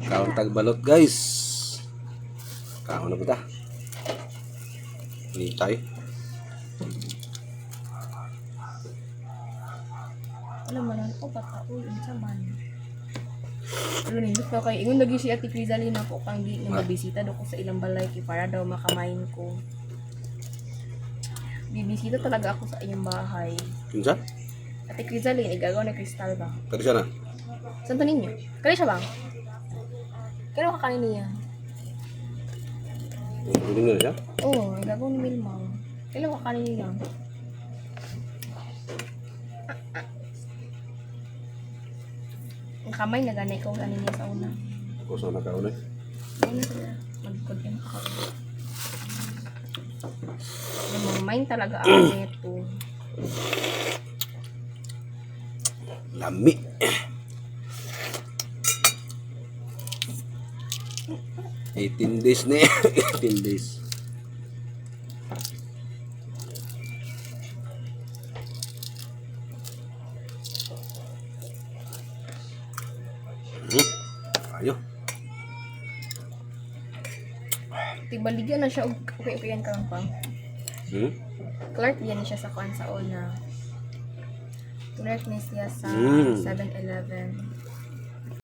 Kaon tagbalot guys. Kaon na ba ta? Hintay. Alam mo lang ko pataoy unsa man. Pero nindot pa kay ingon lagi si Ate Crizalina po kang di nga mabisita do ko sa ilang balay kay para daw makamain ko. Bibisita talaga ako sa iyong bahay. Unsa? Ate Crizalina, igagaw na kristal ba? Kadi siya na. Saan to ninyo? Kani siya ba? Kano ka kanin niya? Hindi na siya. Oo, igagaw ni Milmang. Kailan ka kanin niya? Ang kamay na ganay ko kanin niya sa una. Ako sa nakaon eh. Ano sila? Magkod yan ako. Main talaga ako nito. Lami. Eighteen days na 18 days. Ayo. Tibaligyan na siya. Okay yan ka lang pa. Clark yan siya sa kuan sa una. Clark na siya sa 7-Eleven.